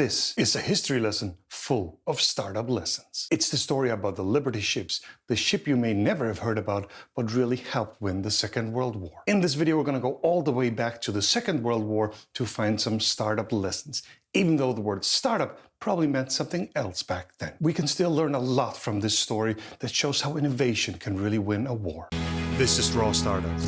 This is a history lesson full of startup lessons. It's the story about the Liberty ships, the ship you may never have heard about, but really helped win the Second World War. In this video, we're going to go all the way back to the Second World War to find some startup lessons, even though the word startup probably meant something else back then. We can still learn a lot from this story that shows how innovation can really win a war. This is Raw Startup.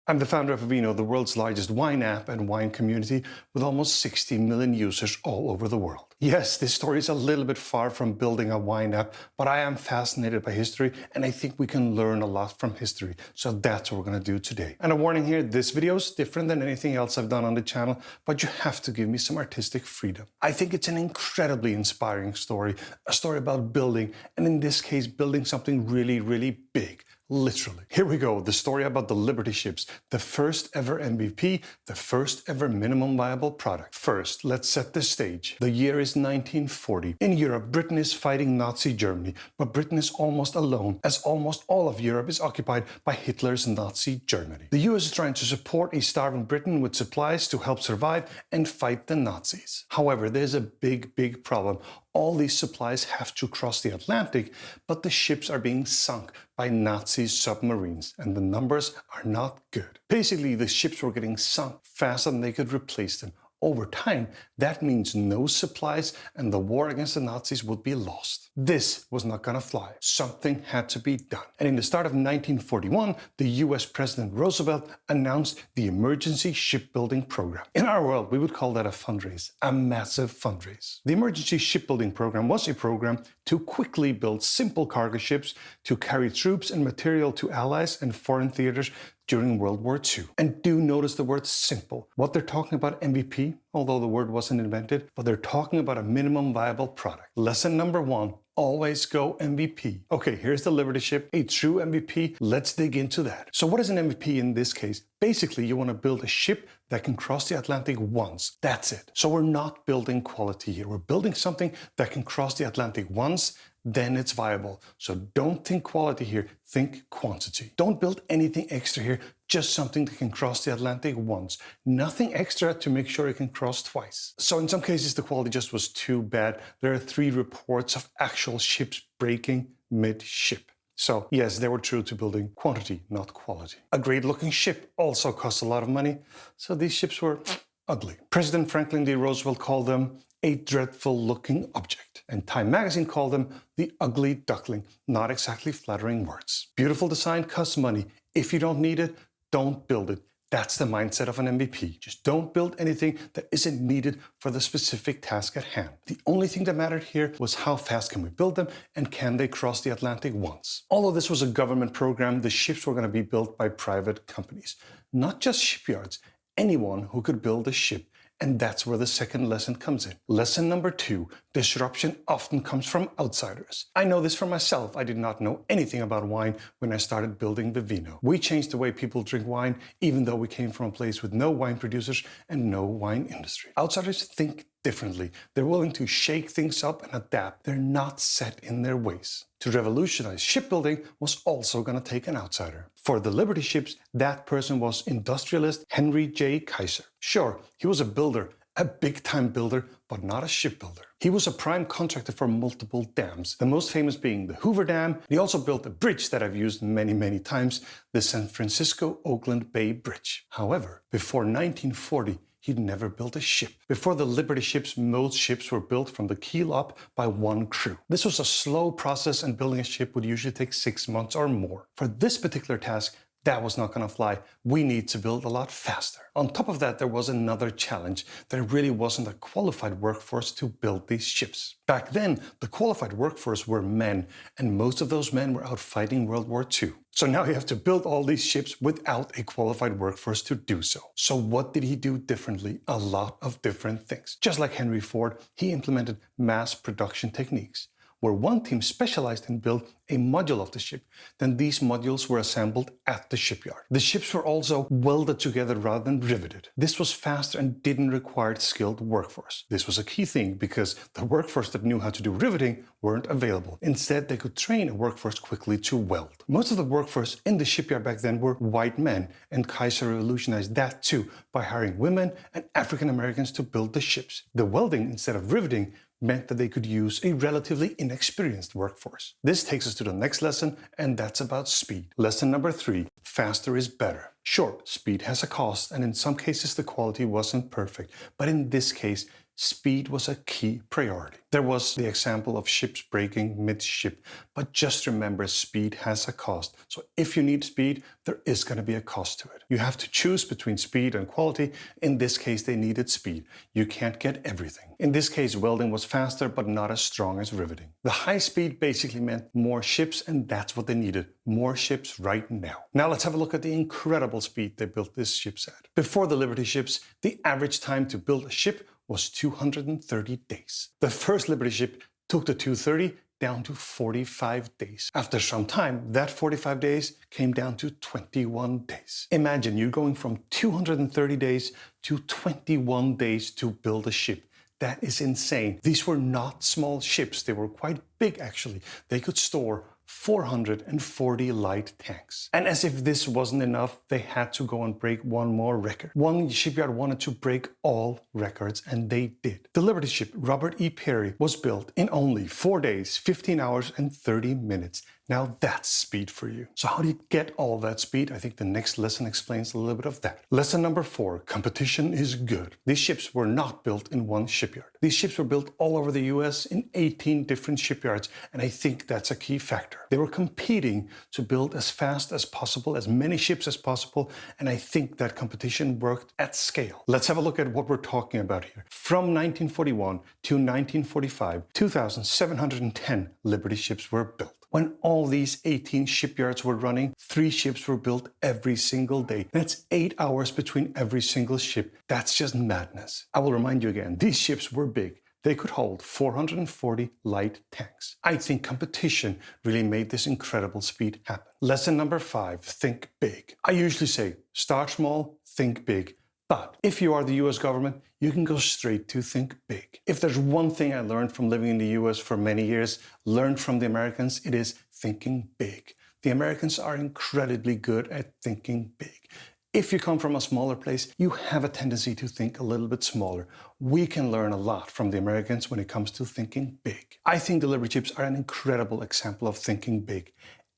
I'm the founder of Vivino, the world's largest wine app and wine community with almost 60 million users all over the world. Yes, this story is a little bit far from building a wine app, but I am fascinated by history and I think we can learn a lot from history. So that's what we're going to do today. And a warning here, this video is different than anything else I've done on the channel, but you have to give me some artistic freedom. I think it's an incredibly inspiring story, a story about building, and in this case, building something really, really big. Literally. Here we go, the story about the Liberty ships, the first ever MVP, the first ever minimum viable product. First, let's set the stage. The year is 1940. In Europe, Britain is fighting Nazi Germany, but Britain is almost alone, as almost all of Europe is occupied by Hitler's Nazi Germany. The US is trying to support a starving Britain with supplies to help survive and fight the Nazis. However, there's a big problem. All these supplies have to cross the Atlantic, but the ships are being sunk by Nazi submarines, and the numbers are not good. Basically, the ships were getting sunk faster than they could replace them. Over time, that means no supplies and the war against the Nazis would be lost. This was not gonna fly. Something had to be done. And in the start of 1941, the US President Roosevelt announced the Emergency Shipbuilding Program. In our world, we would call that a fundraise, a massive fundraise. The Emergency Shipbuilding Program was a program to quickly build simple cargo ships to carry troops and material to allies and foreign theaters during World War II. And do notice the word simple. What they're talking about MVP, although the word wasn't invented, but they're talking about a minimum viable product. Lesson number one, always go MVP. Okay, here's the Liberty ship, a true MVP. Let's dig into that. So what is an MVP in this case? Basically, you want to build a ship that can cross the Atlantic once. That's it. So we're not building quality here. We're building something that can cross the Atlantic once, then it's viable. So don't think quality here, think quantity. Don't build anything extra here, just something that can cross the Atlantic once. Nothing extra to make sure it can cross twice. So in some cases, the quality just was too bad. There are 3 reports of actual ships breaking mid-ship. So yes, they were true to building quantity, not quality. A great looking ship also costs a lot of money, so these ships were ugly. President Franklin D. Roosevelt called them a dreadful looking object, and Time magazine called them the ugly duckling. Not exactly flattering words. Beautiful design costs money. If you don't need it, don't build it. That's the mindset of an MVP. Just don't build anything that isn't needed for the specific task at hand. The only thing that mattered here was how fast can we build them and can they cross the Atlantic once. Although this was a government program, the ships were going to be built by private companies. Not just shipyards, anyone who could build a ship. And that's where the second lesson comes in. Lesson number 2, disruption often comes from outsiders. I know this for myself. I did not know anything about wine when I started building Vivino. We changed the way people drink wine, even though we came from a place with no wine producers and no wine industry. Outsiders think differently. They're willing to shake things up and adapt. They're not set in their ways. To revolutionize shipbuilding was also going to take an outsider. For the Liberty ships, that person was industrialist Henry J. Kaiser. Sure, he was a builder, a big-time builder, but not a shipbuilder. He was a prime contractor for multiple dams, the most famous being the Hoover Dam. He also built a bridge that I've used many times, the San Francisco-Oakland Bay Bridge. However, before 1940, he'd never built a ship. Before the Liberty ships, most ships were built from the keel up by one crew. This was a slow process and building a ship would usually take 6 months or more. For this particular task, that was not going to fly. We need to build a lot faster. On top of that, there was another challenge. There really wasn't a qualified workforce to build these ships. Back then, the qualified workforce were men, and most of those men were out fighting World War II. So now you have to build all these ships without a qualified workforce to do so. So what did he do differently? A lot of different things. Just like Henry Ford, he implemented mass production techniques. where one team specialized in building a module of the ship. Then these modules were assembled at the shipyard. The ships were also welded together rather than riveted. This was faster and didn't require skilled workforce. This was a key thing because the workforce that knew how to do riveting weren't available. Instead, they could train a workforce quickly to weld. Most of the workforce in the shipyard back then were white men, and Kaiser revolutionized that too by hiring women and African Americans to build the ships. The welding instead of riveting meant that they could use a relatively inexperienced workforce. This takes us to the next lesson, and that's about speed. Lesson number 3, faster is better. Sure, speed has a cost, and in some cases the quality wasn't perfect, but in this case, speed was a key priority. There was the example of ships breaking mid-ship, but just remember, speed has a cost. So if you need speed, there is going to be a cost to it. You have to choose between speed and quality. In this case, they needed speed. You can't get everything. In this case, welding was faster, but not as strong as riveting. The high speed basically meant more ships, and that's what they needed. More ships right now. Now let's have a look at the incredible speed they built these ships at. Before the Liberty ships, the average time to build a ship was 230 days. The first Liberty ship took the 230 down to 45 days. After some time, that 45 days came down to 21 days. Imagine you're going from 230 days to 21 days to build a ship. That is insane. These were not small ships. They were quite big, actually. They could store 440 light tanks. And as if this wasn't enough, they had to go and break one more record. One shipyard wanted to break all records, and they did. The Liberty ship Robert E. Peary was built in only 4 days, 15 hours, and 30 minutes. Now that's speed for you. So how do you get all that speed? I think the next lesson explains a little bit of that. Lesson number 4, competition is good. These ships were not built in one shipyard. These ships were built all over the US in 18 different shipyards, and I think that's a key factor. They were competing to build as fast as possible, as many ships as possible, and I think that competition worked at scale. Let's have a look at what we're talking about here. From 1941 to 1945, 2,710 Liberty ships were built. When all these 18 shipyards were running, 3 ships were built every single day. That's 8 hours between every single ship. That's just madness. I will remind you again, these ships were big. They could hold 440 light tanks. I think competition really made this incredible speed happen. Lesson number 5, think big. I usually say, start small, think big. But if you are the US government, you can go straight to think big. If there's one thing I learned from living in the US for many years, learned from the Americans, it is thinking big. The Americans are incredibly good at thinking big. If you come from a smaller place, you have a tendency to think a little bit smaller. We can learn a lot from the Americans when it comes to thinking big. I think the Liberty ships are an incredible example of thinking big.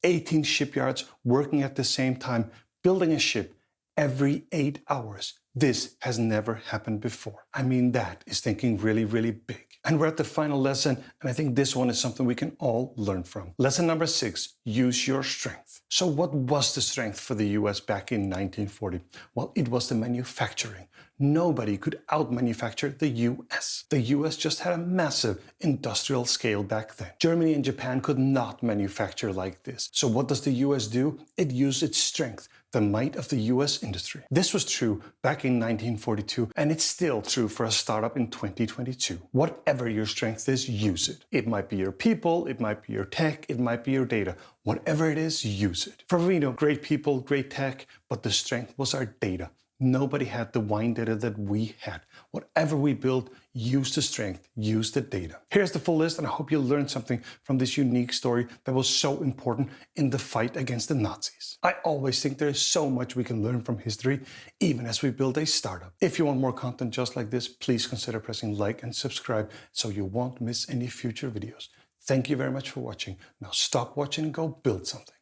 18 shipyards working at the same time, building a ship every 8 hours. This has never happened before. I mean, that is thinking really, really big. And we're at the final lesson, and I think this one is something we can all learn from. Lesson number 6, use your strength. So what was the strength for the US back in 1940? Well, it was the manufacturing. Nobody could out-manufacture the US. The US just had a massive industrial scale back then. Germany and Japan could not manufacture like this. So what does the US do? It used its strength, the might of the US industry. This was true back in 1942, and it's still true for a startup in 2022. Whatever your strength is, use it. It might be your people, it might be your tech, it might be your data. Whatever it is, use it. For Vivino, great people, great tech, but the strength was our data. Nobody had the wine data that we had. Whatever we built, use the strength, use the data. Here's the full list, and I hope you learned something from this unique story that was so important in the fight against the Nazis. I always think there is so much we can learn from history, even as we build a startup. If you want more content just like this, please consider pressing like and subscribe so you won't miss any future videos. Thank you very much for watching. Now stop watching and go build something.